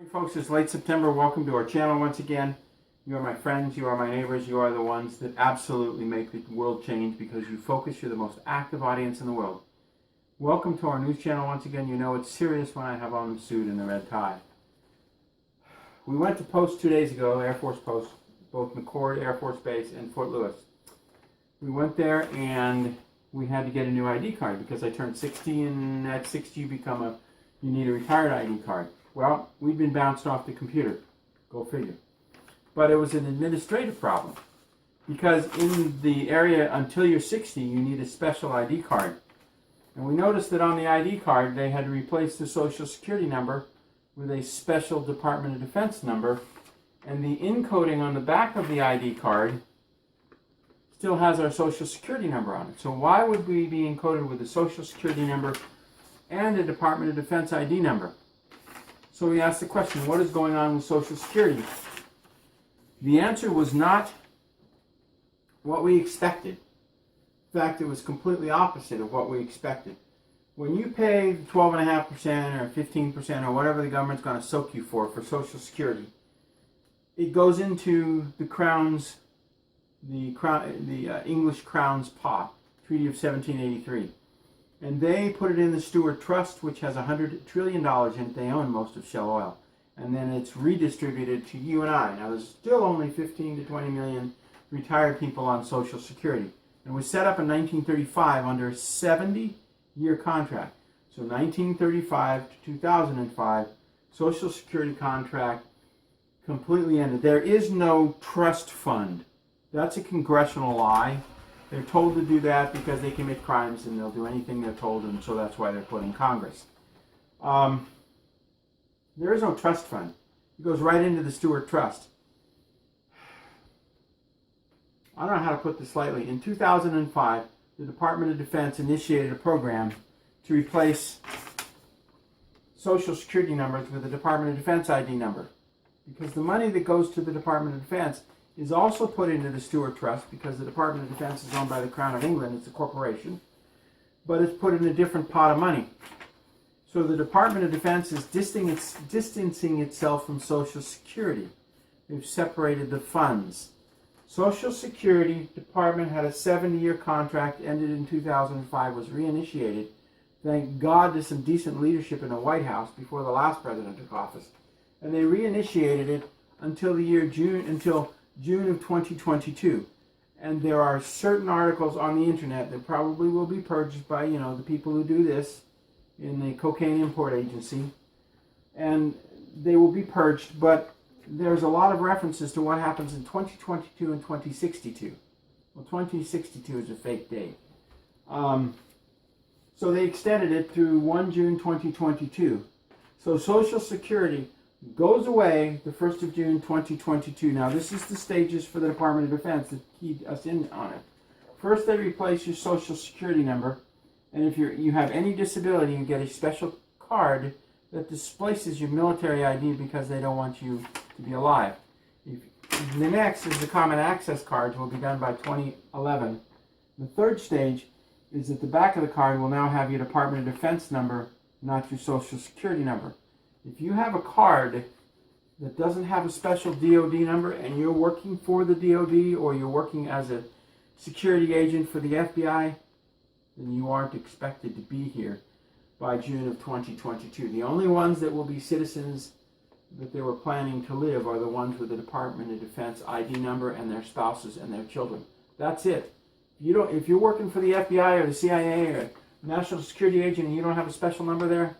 Hey folks, it's late September. Welcome to our channel once again. You are my friends, you are my neighbors, you are the ones that absolutely make the world change because you focus. You're the most active audience in the world. Welcome to our news channel once again. You know it's serious when I have on the suit and the red tie. We went to post 2 days ago, Air Force Post, both McChord Air Force Base and Fort Lewis. We went there and we had to get a new ID card because I turned 60, and at 60 you need a retired ID card. Well, we'd been bounced off the computer. Go figure. But it was an administrative problem because in the area until you're 60, you need a special ID card. And we noticed that on the ID card, they had to replace the Social Security number with a special Department of Defense number. And the encoding on the back of the ID card still has our Social Security number on it. So why would we be encoded with a Social Security number and a Department of Defense ID number? So we asked the question, what is going on with Social Security? The answer was not what we expected. In fact, it was completely opposite of what we expected. When you pay 12.5% or 15% or whatever the government's going to soak you for Social Security, it goes into the Crown's, the English Crown's pot, Treaty of 1783. And they put it in the Stewart Trust, which has $100 trillion in it. They own most of Shell Oil. And then it's redistributed to you and I. Now, there's still only 15 to 20 million retired people on Social Security. And it was set up in 1935 under a 70-year contract. So 1935 to 2005, Social Security contract completely ended. There is no trust fund. That's a congressional lie. They're told to do that because they commit crimes and they'll do anything they're told, and so that's why they're put in Congress. There is no trust fund. It goes right into the Stewart Trust. I don't know how to put this lightly. In 2005, the Department of Defense initiated a program to replace Social Security numbers with the Department of Defense ID number. Because the money that goes to the Department of Defense is also put into the Stewart Trust because the Department of Defense is owned by the Crown of England. It's a corporation. But it's put in a different pot of money. So the Department of Defense is distancing itself from Social Security. They've separated the funds. Social Security Department had a 70-year contract, ended in 2005, was reinitiated. Thank God to some decent leadership in the White House before the last president took office. And they reinitiated it until June of 2022. And there are certain articles on the internet that probably will be purged by, the people who do this in the Cocaine Import Agency. And they will be purged, but there's a lot of references to what happens in 2022 and 2062. Well, 2062 is a fake date. So they extended it through 1 June 2022. So Social Security goes away the 1st of June 2022. Now, this is the stages for the Department of Defense that keyed us in on it. First, they replace your Social Security number, and if you have any disability, you get a special card that displaces your military ID because they don't want you to be alive. The next is the Common Access cards will be done by 2011. The third stage is that the back of the card will now have your Department of Defense number, not your Social Security number. If you have a card that doesn't have a special DOD number and you're working for the DOD or you're working as a security agent for the FBI, then you aren't expected to be here by June of 2022. The only ones that will be citizens that they were planning to live are the ones with the Department of Defense ID number and their spouses and their children. That's it. If you're working for the FBI or the CIA or a national security agent and you don't have a special number there,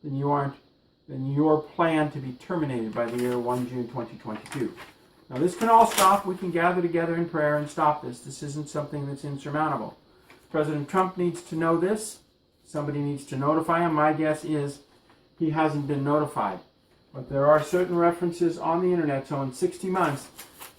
then you're planned to be terminated by the year 1 June 2022. Now, this can all stop. We can gather together in prayer and stop this. This isn't something that's insurmountable. President Trump needs to know this. Somebody needs to notify him. My guess is he hasn't been notified. But there are certain references on the internet, so in 60 months.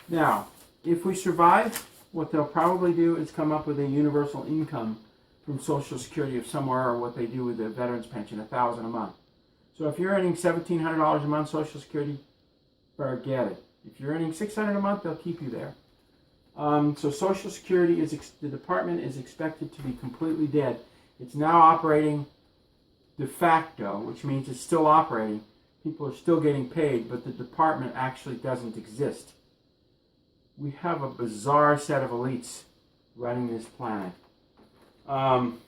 Now, if we survive, what they'll probably do is come up with a universal income from Social Security of somewhere, or what they do with the veterans pension, $1,000 a month. So if you're earning $1,700 a month Social Security, forget it. If you're earning $600 a month, they'll keep you there. So Social Security, the department is expected to be completely dead. It's now operating de facto, which means it's still operating. People are still getting paid, but the department actually doesn't exist. We have a bizarre set of elites running this planet. Time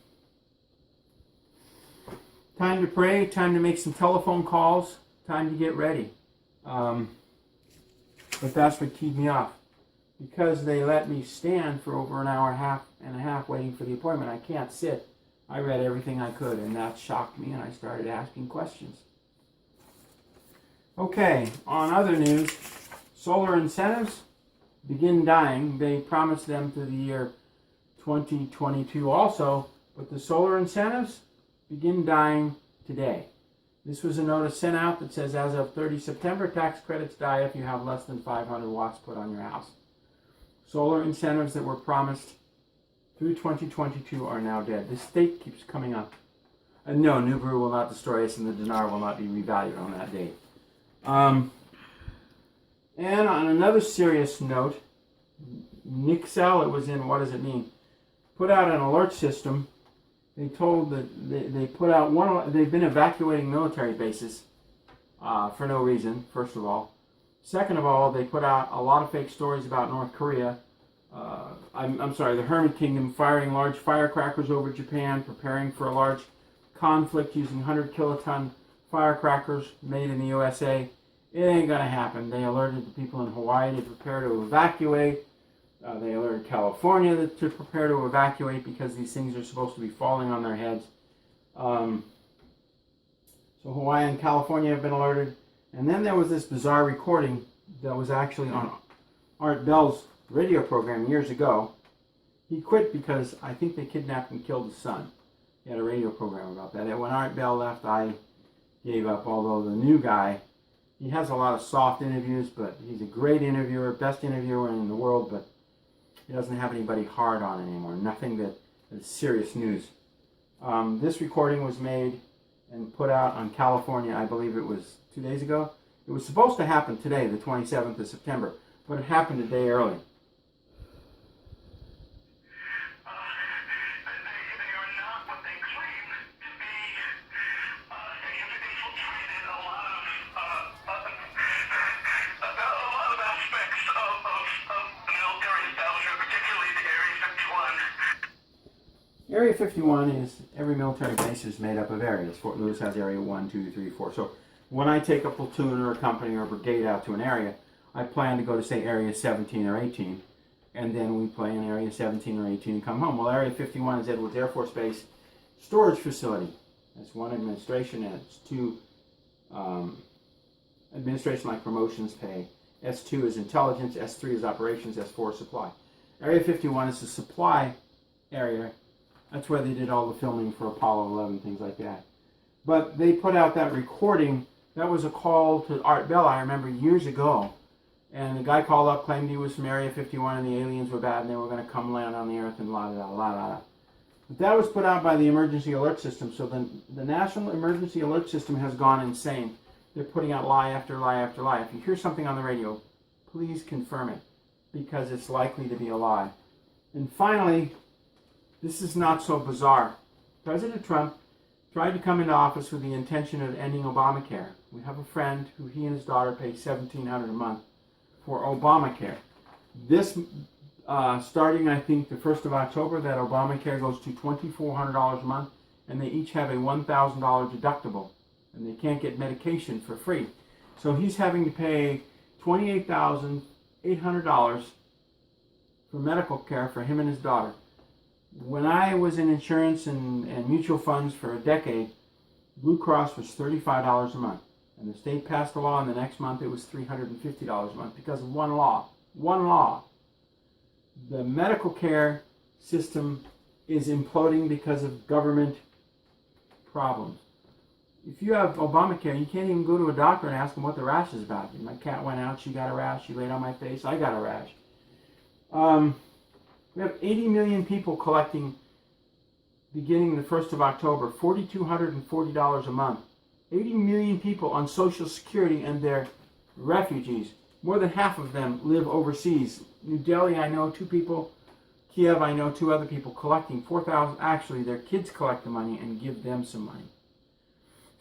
to pray, time to make some telephone calls, time to get ready. But that's what keyed me off. Because they let me stand for over an hour and a half waiting for the appointment, I can't sit. I read everything I could, and that shocked me, and I started asking questions. Okay, on other news, solar incentives begin dying. They promised them to the year 2022 also, but the solar incentives begin dying today. This was a notice sent out that says as of 30 September, tax credits die if you have less than 500 watts put on your house. Solar incentives that were promised through 2022 are now dead. This state keeps coming up. No, Nibiru will not destroy us, and the dinar will not be revalued on that date. And on another serious note, Nixel, it was in, what does it mean? Put out an alert system. They told that they put out they've been evacuating military bases for no reason, first of all. Second of all, they put out a lot of fake stories about North Korea. I'm sorry, the Hermit Kingdom firing large firecrackers over Japan, preparing for a large conflict using 100 kiloton firecrackers made in the USA. It ain't going to happen. They alerted the people in Hawaii to prepare to evacuate. They alerted California to prepare to evacuate because these things are supposed to be falling on their heads. So Hawaii and California have been alerted. And then there was this bizarre recording that was actually on Art Bell's radio program years ago. He quit because I think they kidnapped and killed his son. He had a radio program about that. And when Art Bell left, I gave up, although the new guy, he has a lot of soft interviews, but he's a great interviewer, best interviewer in the world, but he doesn't have anybody hard on anymore. Nothing that is serious news. This recording was made and put out on California, I believe it was 2 days ago. It was supposed to happen today, the 27th of September, but it happened a day early. Area 51 is, every military base is made up of areas. Fort Lewis has area 1, 2, 3, 4. So when I take a platoon or a company or a brigade out to an area, I plan to go to, say, area 17 or 18. And then we play in area 17 or 18 and come home. Well, area 51 is Edwards Air Force Base storage facility. That's one administration, and it's two administration like promotions pay. S2 is intelligence, S3 is operations, S4 is supply. Area 51 is the supply area. That's where they did all the filming for Apollo 11, things like that. But they put out that recording. That was a call to Art Bell, I remember, years ago. And the guy called up, claimed he was from Area 51 and the aliens were bad and they were going to come land on the Earth and la-da-da-la-da-da. But that was put out by the Emergency Alert System. So the National Emergency Alert System has gone insane. They're putting out lie after lie after lie. If you hear something on the radio, please confirm it, because it's likely to be a lie. And finally, this is not so bizarre. President Trump tried to come into office with the intention of ending Obamacare. We have a friend who he and his daughter pay $1,700 a month for Obamacare. This, starting I think the 1st of October, that Obamacare goes to $2,400 a month, and they each have a $1,000 deductible, and they can't get medication for free. So he's having to pay $28,800 for medical care for him and his daughter. When I was in insurance and mutual funds for a decade, Blue Cross was $35 a month. And the state passed a law, and the next month it was $350 a month because of one law. One law. The medical care system is imploding because of government problems. If you have Obamacare, you can't even go to a doctor and ask them what the rash is about. My cat went out, she got a rash, she laid on my face, I got a rash. We have 80 million people collecting, beginning the 1st of October, $4,240 a month. 80 million people on Social Security, and they're refugees. More than half of them live overseas. New Delhi, I know 2 people. Kiev, I know 2 other people collecting $4,000. Actually, their kids collect the money and give them some money.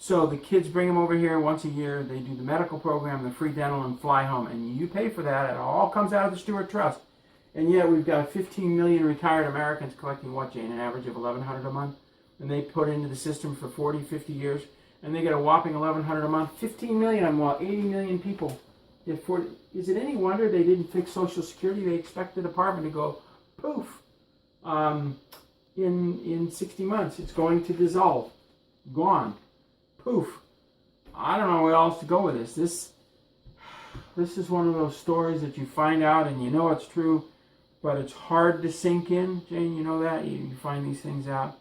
So the kids bring them over here once a year. They do the medical program, the free dental, and fly home. And you pay for that. It all comes out of the Stewart Trust. And yet we've got 15 million retired Americans collecting what, Jane? An average of $1,100 a month. And they put into the system for 40, 50 years. And they get a whopping $1,100 a month. 15 million on what? 80 million people. Is it any wonder they didn't fix Social Security? They expect the department to go poof in 60 months. It's going to dissolve. Gone. Poof. I don't know where else to go with this. This is one of those stories that you find out and you know it's true, but it's hard to sink in. Jane, you know that? You find these things out.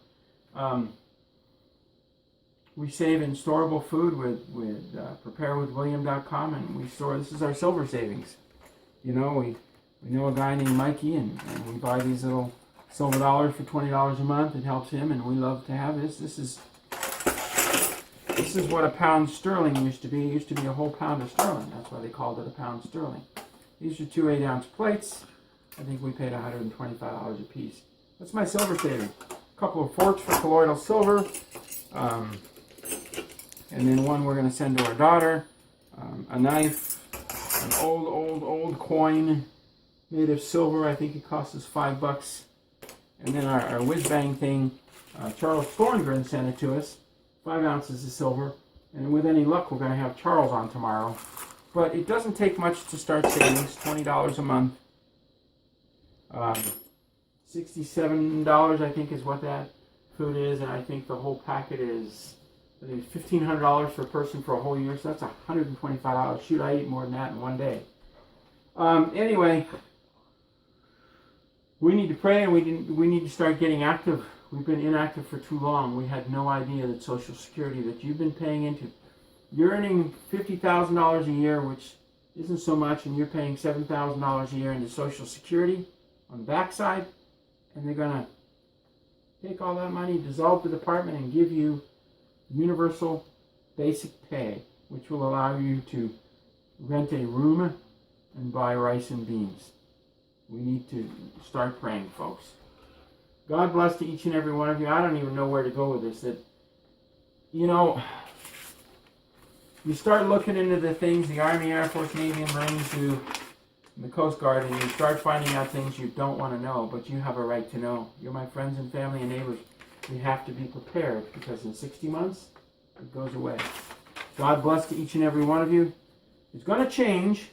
We save in storable food with preparewithwilliam.com, and we store, this is our silver savings. You know, we know a guy named Mikey, and we buy these little silver dollars for $20 a month. It helps him, and we love to have this. This is what a pound sterling used to be. It used to be a whole pound of sterling. That's why they called it a pound sterling. These are 2 8-ounce plates. I think we paid $125 a piece. That's my silver saving. A couple of forks for colloidal silver. And then one we're going to send to our daughter. A knife. An old coin made of silver. I think it cost us $5. And then our whiz-bang thing. Charles Thorngren sent it to us. 5 ounces of silver, and with any luck we're going to have Charles on tomorrow. But it doesn't take much to start savings. $20 a month. $67 I think is what that food is, and I think the whole packet is, I think it's $1,500 for a person for a whole year, so that's $125. Shoot, I eat more than that in one day. Anyway, we need to pray, and we need to start getting active. We've been inactive for too long. We had no idea that Social Security that you've been paying into, you're earning $50,000 a year, which isn't so much, and you're paying $7,000 a year into Social Security on the backside, and they're going to take all that money, dissolve the department, and give you universal basic pay, which will allow you to rent a room and buy rice and beans. We need to start praying, folks. God bless to each and every one of you. I don't even know where to go with this. That, you know, you start looking into the things the Army, Air Force, Navy, and Marines do, and the Coast Guard, and you start finding out things you don't want to know, but you have a right to know. You're my friends and family and neighbors. We have to be prepared, because in 60 months, it goes away. God bless to each and every one of you. It's going to change.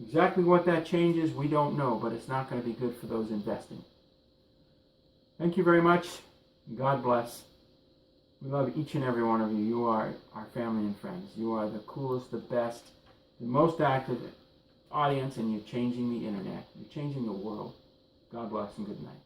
Exactly what that change is, we don't know, but it's not going to be good for those investing. Thank you very much. God bless. We love each and every one of you. You are our family and friends. You are the coolest, the best, the most active audience, and you're changing the internet. You're changing the world. God bless and good night.